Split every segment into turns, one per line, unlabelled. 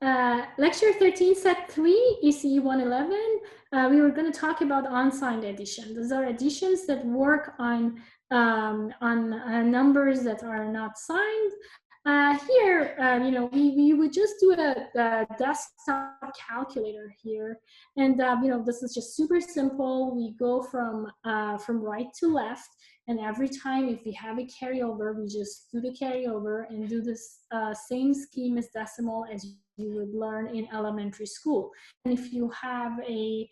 Lecture 13, set 3, ECE 111. We were going to talk about unsigned addition. Those are additions that work on numbers that are not signed. Here, we would just do a desktop calculator here, and this is just super simple. We go from right to left, and every time if we have a carryover, we just do the carryover and do this same scheme as decimal as you would learn in elementary school. And if you have a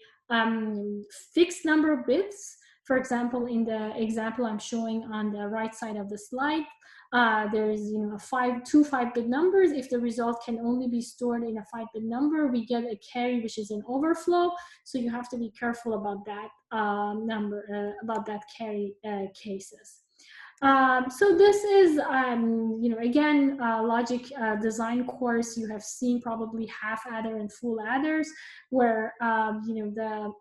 fixed number of bits, for example, in the example I'm showing on the right side of the slide, there's two 5-bit numbers. If the result can only be stored in a 5-bit number, we get a carry, which is an overflow. So you have to be careful about that about that carry cases. So this is, again, logic design course. You have seen probably half adder and full adders, where the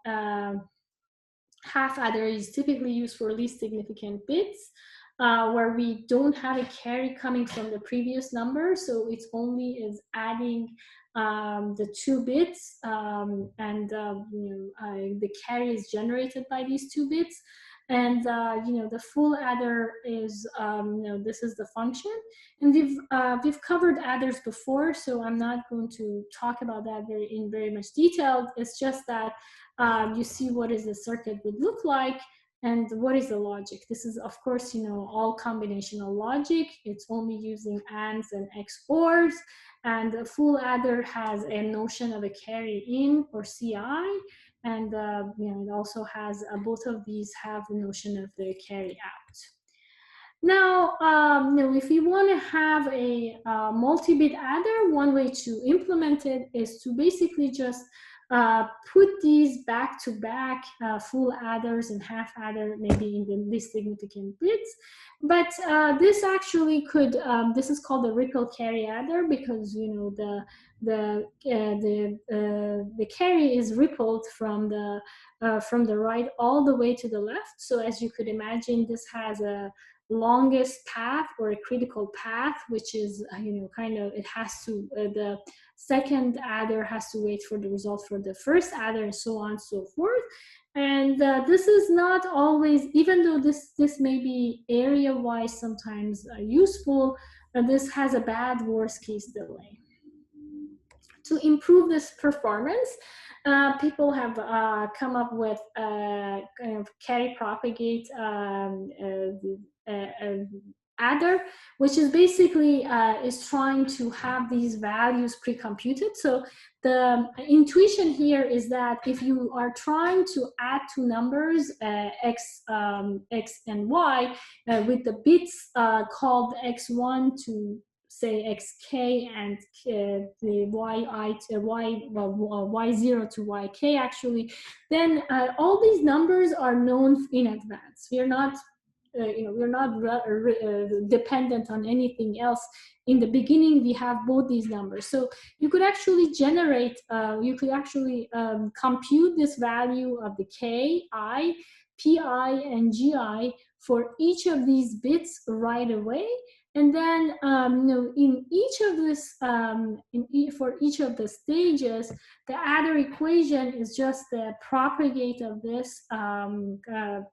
half adder is typically used for least significant bits, where we don't have a carry coming from the previous number, so it's only is adding the 2 bits, and the carry is generated by these 2 bits. And the full adder is this is the function, and we've covered adders before, so I'm not going to talk about that in very much detail. It's just that you see what is the circuit would look like and what is the logic. This is, of course, all combinational logic. It's only using ANDs and XORs, and a full adder has a notion of a carry in, or CI, and it also has both of these have the notion of the carry out. Now, if you want to have a multi-bit adder, one way to implement it is to basically just put these back to back, full adders and half adder, maybe in the least significant bits. But this actually could, this is called the ripple carry adder, because the carry is rippled from the right all the way to the left. So as you could imagine, this has a longest path, or a critical path, which is it has to the second adder has to wait for the result for the first adder, and so on and so forth. And this is not always, even though this may be area wise sometimes useful, this has a bad worst case delay. To improve this performance, people have come up with kind of carry propagate adder, which is basically is trying to have these values pre-computed. So the intuition here is that if you are trying to add 2 numbers, x and y, with the bits called x1 to say xk and the y0 to yk, actually, then all these numbers are known in advance. We are not we're not dependent on anything else. In the beginning, we have both these numbers. So you could actually generate, you could actually compute this value of the k, i, pi, and gi for each of these bits right away. And then in each of this, for each of the stages, the adder equation is just the propagate of this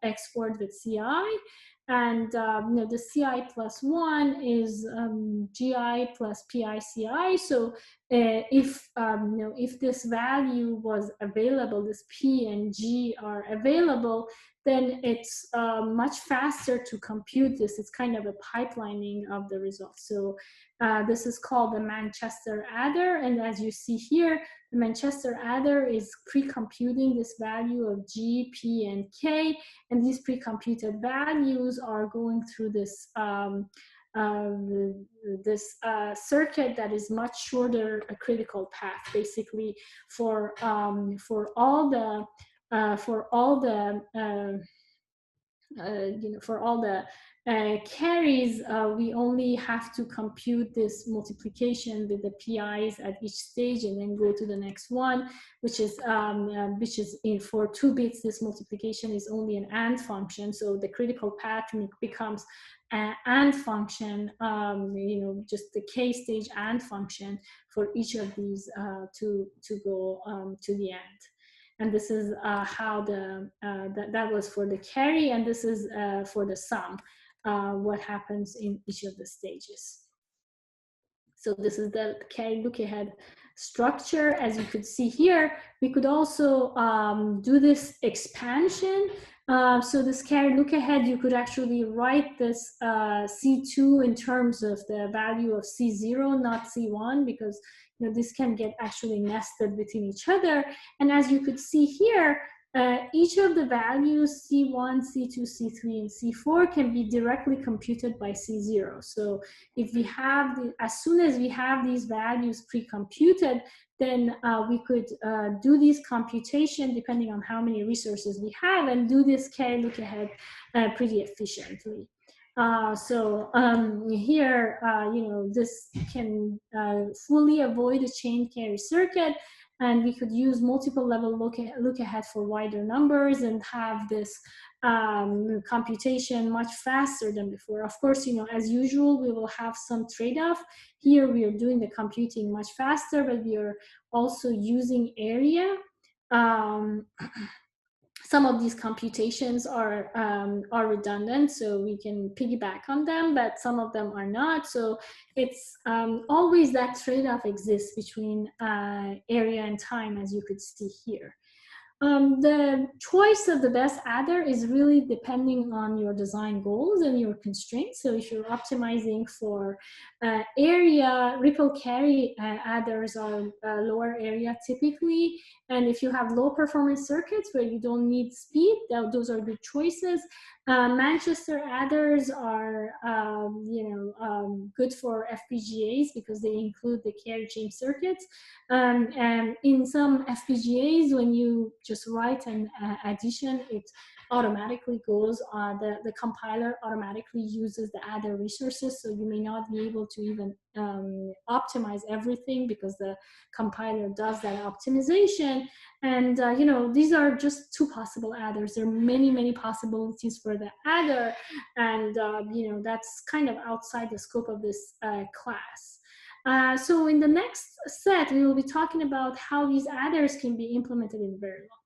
export with ci. And the ci plus 1 is gi plus pi ci. So if this value was available, this p and g are available, then it's much faster to compute this. It's kind of a pipelining of the results. So this is called the Manchester adder. And as you see here, the Manchester adder is pre-computing this value of G, P, and K. And these pre-computed values are going through this circuit that is much shorter, a critical path, basically for all the for all the carries, we only have to compute this multiplication with the PIs at each stage and then go to the next one, which is for 2 bits, this multiplication is only an AND function. So the critical path becomes an AND function, just the K stage AND function for each of these to go to the end. And this is how that was for the carry, and this is for the sum, what happens in each of the stages. So this is the carry look ahead structure. As you could see here, we could also do this expansion. So this carry look ahead, you could actually write this C2 in terms of the value of C0, not C1, because this can get actually nested within each other. And as you could see here, each of the values C1, C2, C3, and C4 can be directly computed by C0. So if we have, as soon as we have these values pre-computed, then we could do these computation depending on how many resources we have and do this carry look ahead pretty efficiently. Here, this can fully avoid a chain carry circuit, and we could use multiple level look ahead for wider numbers and have this computation much faster than before. Of course, as usual, we will have some trade-off. Here we are doing the computing much faster, but we are also using area. Some of these computations are redundant, so we can piggyback on them, but some of them are not. So it's always that trade-off exists between area and time, as you could see here. The choice of the best adder is really depending on your design goals and your constraints. So if you're optimizing for area, ripple carry adders are lower area typically. And if you have low performance circuits where you don't need speed, those are good choices. Manchester adders are good for FPGAs because they include the carry chain circuits. And in some FPGAs, when you just write an addition, it automatically goes, the compiler automatically uses the adder resources, so you may not be able to even optimize everything because the compiler does that optimization. And these are just 2 possible adders. There are many possibilities for the adder, and that's kind of outside the scope of this class. So in the next set, we will be talking about how these adders can be implemented in Verilog.